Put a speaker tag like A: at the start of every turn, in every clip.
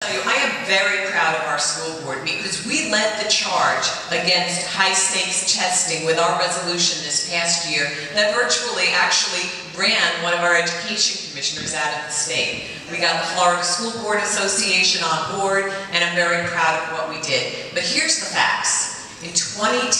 A: I am very proud of our school board because we led the charge against high-stakes testing with our resolution this past year that virtually actually ran one of our education commissioners out of the state. We got the Florida School Board Association on board, and I'm very proud of what we did. But here's the facts. In 2010,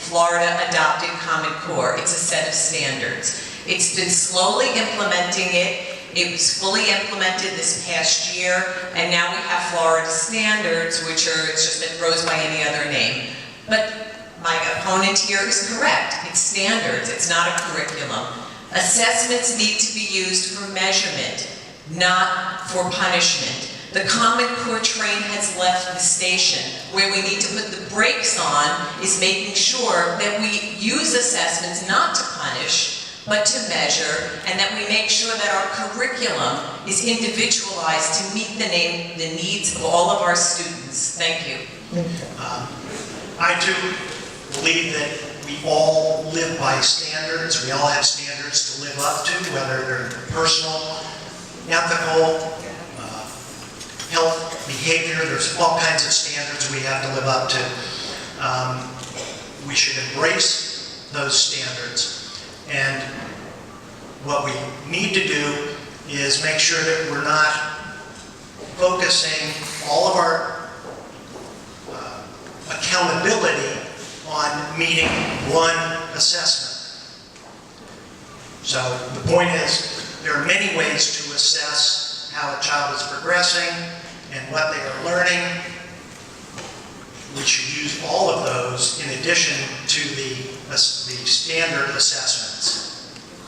A: Florida adopted Common Core. It's a set of standards. It's been slowly implementing it. It was fully implemented this past year, and now we have Florida standards, which are, it goes by any other name. But my opponent here is correct. It's standards, it's not a curriculum. Assessments need to be used for measurement, not for punishment. The Common Core train has left the station. Where we need to put the brakes on is making sure that we use assessments not to punish, but to measure, and that we make sure that our curriculum is individualized to meet the needs of all of our students. Thank you.
B: I too believe that we all live by standards. We all have standards to live up to, whether they're personal, ethical, health, behavior. There's all kinds of standards we have to live up to. We should embrace those standards. And what we need to do is make sure that we're not focusing all of our accountability on meeting one assessment. So the point is, there are many ways to assess how a child is progressing and what they are learning. We should use all of those in addition to the standard assessments.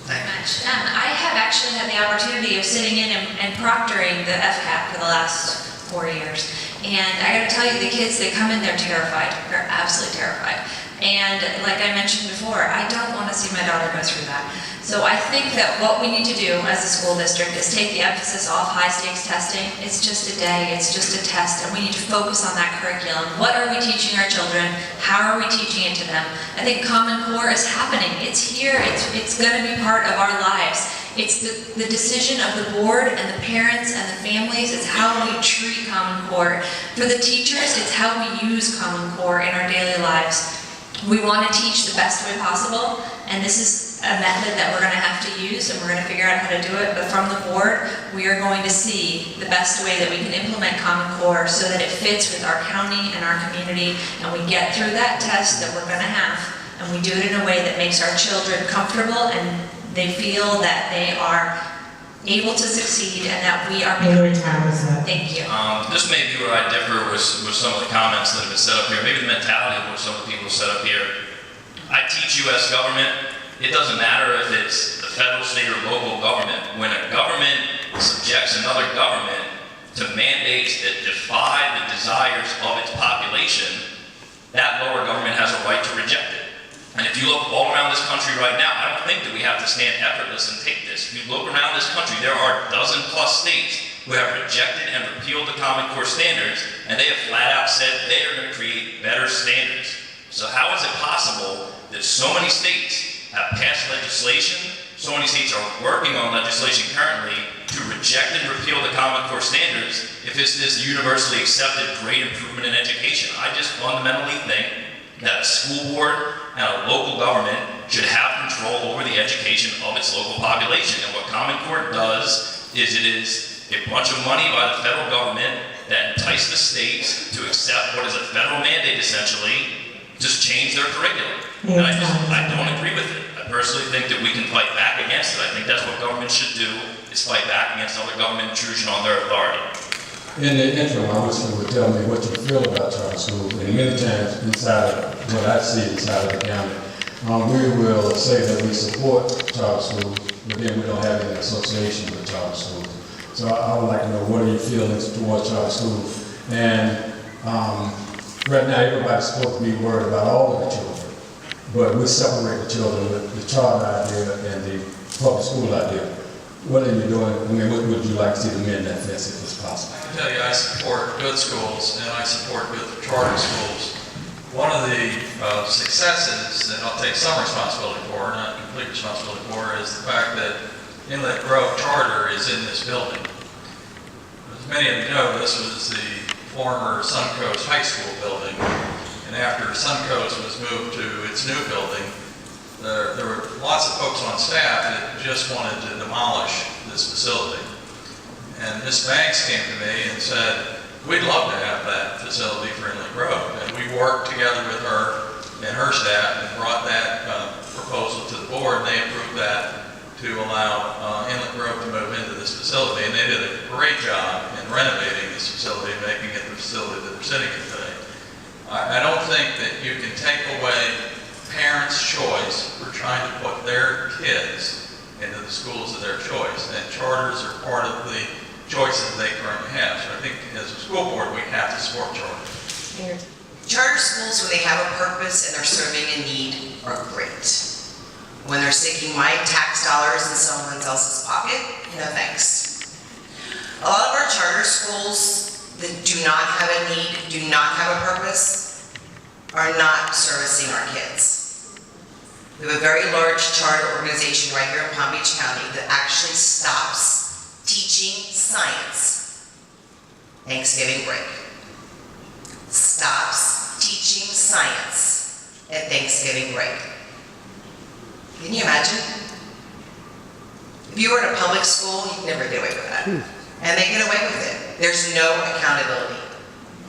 C: Thanks. I have actually had the opportunity of sitting in and proctoring the FCAT for the last 4 years. And I gotta tell you, the kids, they come in, they're terrified. They're absolutely terrified. And like I mentioned before, I don't want to see my daughter go through that. So I think that what we need to do as a school district is take the emphasis off high-stakes testing. It's just a day, it's just a test, and we need to focus on that curriculum. What are we teaching our children? How are we teaching it to them? I think Common Core is happening. It's here, it's going to be part of our lives. It's the decision of the board and the parents and the families. It's how we treat Common Core. For the teachers, it's how we use Common Core in our daily lives. We want to teach the best way possible, and this is a method that we're going to have to use, and we're going to figure out how to do it. But from the board, we are going to see the best way that we can implement Common Core so that it fits with our county and our community, and we get through that test that we're going to have, and we do it in a way that makes our children comfortable and they feel that they are able to succeed and that we are making time. Thank you.
D: This may be where I differ with some of the comments that have been said up here, maybe the mentality of what some of the people said up here. I teach U.S. government. It doesn't matter if it's the federal, state, or local government. When a government subjects another government to mandates that defy the desires of its population, that lower government has a right to reject it. And if you look all around this country right now, I don't think that we have to stand effortless and take this. If you look around this country, there are 12+ states who have rejected and repealed the Common Core standards, and they have flat out said they are going to create better standards. So how is it possible that so many states have passed legislation, so many states are working on legislation currently to reject and repeal the Common Core standards if it's this universally accepted great improvement in education? I just fundamentally think that a school board and a local government should have control over the education of its local population. And what Common Core does is it is a bunch of money by the federal government that entice the states to accept what is a federal mandate, essentially, just change their curriculum. And I don't agree with it. I personally think that we can fight back against it. I think that's what government should do, is fight back against other government intrusion on their authority.
E: In the interim, I wish you would tell me what you feel about charter schools. And many times inside of what I see inside of the county, we will say that we support charter schools, but then we don't have any association with charter schools. So I would like to know, what are your feelings towards charter schools? And right now, everybody's supposed to be worried about all of the children, but we separate the children with the charter idea and the public school idea. What are you doing? I mean, what would you like to see them in that fence if it's possible?
F: I can tell you, I support good schools and I support good charter schools. One of the successes that I'll take some responsibility for, not complete responsibility for, is the fact that Inlet Grove Charter is in this building. There's many of you know, this was the former Suncoast High School building, and after Suncoast was moved to its new building, there were lots of folks on staff that just wanted to demolish this facility. And Ms. Banks came to me and said, we'd love to have that facility for Inlet Grove. And we worked together with her and her staff and brought that proposal to the board, and they approved that to allow Inlet Grove to move into this facility. And they did a great job in renovating this facility, making it the facility that we're sitting in today. I don't think that you can take away parents' choice for trying to put their kids into the schools of their choice, and charters are part of the choices they currently have. So I think as a school board, we have to support charters.
A: Charter schools, when they have a purpose and they're serving a need, are great. When they're sticking my tax dollars in someone else's pocket, no thanks. A lot of our charter schools that do not have a need, do not have a purpose, are not servicing our kids. We have a very large charter organization right here in Palm Beach County that actually stops teaching science Thanksgiving break. Stops teaching science at Thanksgiving break. Can you imagine? If you were in a public school, you'd never get away with that. And they get away with it. There's no accountability.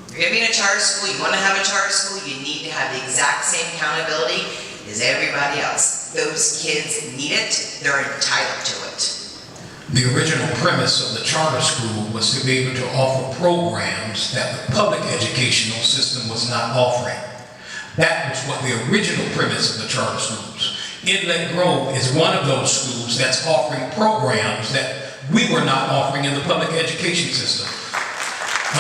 A: If you're going to be in a charter school, you want to have a charter school, you need to have the exact same accountability as everybody else. Those kids need it, they're entitled to it.
G: The original premise of the charter school was to be able to offer programs that the public educational system was not offering. That was what the original premise of the charter schools. Inlet Grove is one of those schools that's offering programs that we were not offering in the public education system.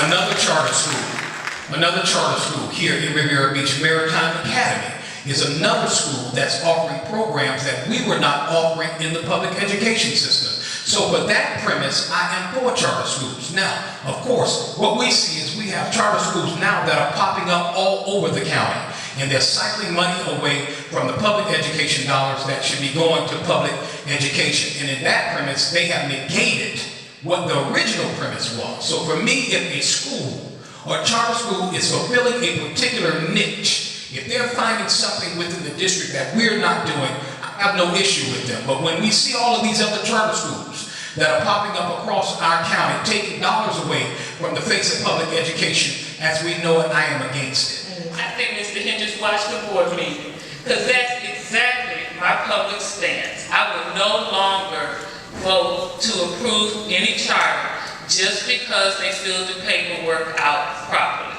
G: Another charter school here in Riviera Beach Maritime Academy is another school that's offering programs that we were not offering in the public education system. So for that premise, I am for charter schools. Now, of course, what we see is we have charter schools now that are popping up all over the county, and they're cycling money away from the public education dollars that should be going to public education. And in that premise, they have negated what the original premise was. So for me, if a school or a charter school is fulfilling a particular niche, if they're finding something within the district that we're not doing, I have no issue with them. But when we see all of these other charter schools that are popping up across our county, taking dollars away from the face of public education as we know it, I am against it.
H: I think Mr. Hendricks watched the board meeting, because that's exactly my public stance. I would no longer vote to approve any charter just because they filled the paperwork out properly.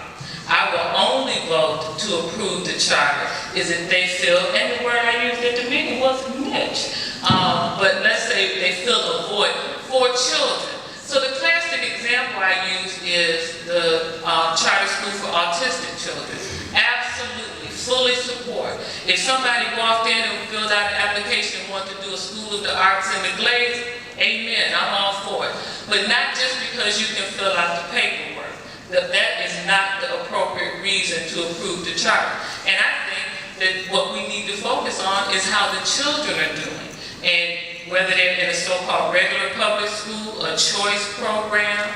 H: I will only vote to approve the charter is if they fill, and the word I used at the meeting was niche. But let's say they fill a void for children. So the classic example I use is the charter school for autistic children. Absolutely, fully support. If somebody walked in and filled out an application and wanted to do a School of the Arts in the Glades, amen, I'm all for it. But not just because you can fill out the paperwork. That is not the appropriate reason to approve the charter. And I think that what we need to focus on is how the children are doing. And whether they're in a so-called regular public school, a choice program,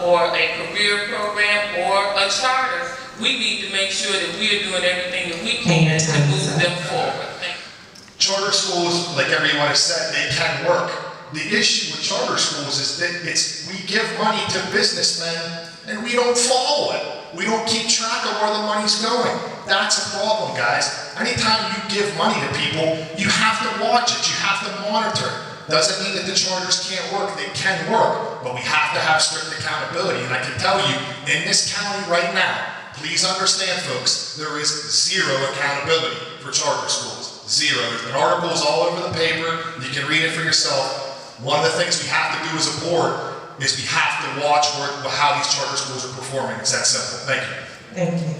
H: or a career program, or a charter, we need to make sure that we are doing everything that we can to move them forward. Thank you.
I: Charter schools, like everyone has said, they can work. The issue with charter schools is that we give money to businessmen and we don't follow it. We don't keep track of where the money's going. That's a problem, guys. Anytime you give money to people, you have to watch it. You have to monitor it. Doesn't mean that the charters can't work. They can work, but we have to have strict accountability. And I can tell you, in this county right now, please understand, folks, there is zero accountability for charter schools. Zero. There's been articles all over the paper. You can read it for yourself. One of the things we have to do as a board is we have to watch how these charter schools are performing. It's that simple. Thank you.
J: Thank you.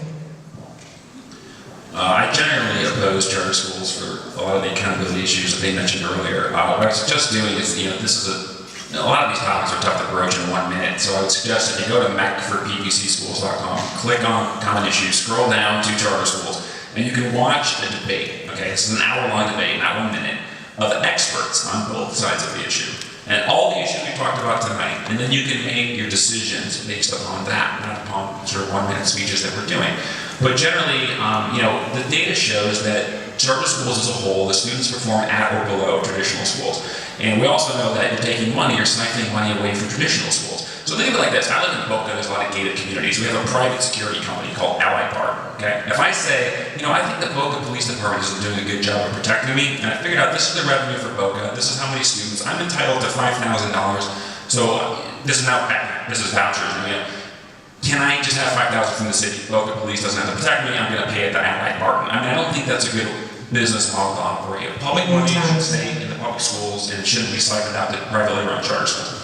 K: I generally oppose charter schools for a lot of the accountability issues that they mentioned earlier. What I would suggest doing is, this is a lot of these topics are tough to broach in 1 minute, so I would suggest if you go to macforpbcschools.com, click on common issues, scroll down to charter schools, and you can watch a debate. Okay, this is an hour-long debate, not 1 minute, of experts on both sides of the issue. And all the issues we talked about tonight, and then you can make your decisions based upon that, not upon sort of 1-minute speeches that we're doing. But generally, the data shows that charter schools as a whole, the students perform at or below traditional schools. And we also know that you're taking money, you're siphoning money away from traditional schools. So think of it like this. I live in Boca, there's a lot of gated communities. We have a private security company called Allied Park, okay? If I say, I think the Boca Police Department isn't doing a good job of protecting me, and I figured out this is the revenue for Boca, this is how many students, I'm entitled to $5,000, so this is vouchers, can I just have $5,000 from the city? Boca Police doesn't have to protect me, I'm gonna pay it to Allied Park. I don't think that's a good business model to operate. Public money should stay in the public schools, and it shouldn't be siphoned out to privately run charter schools.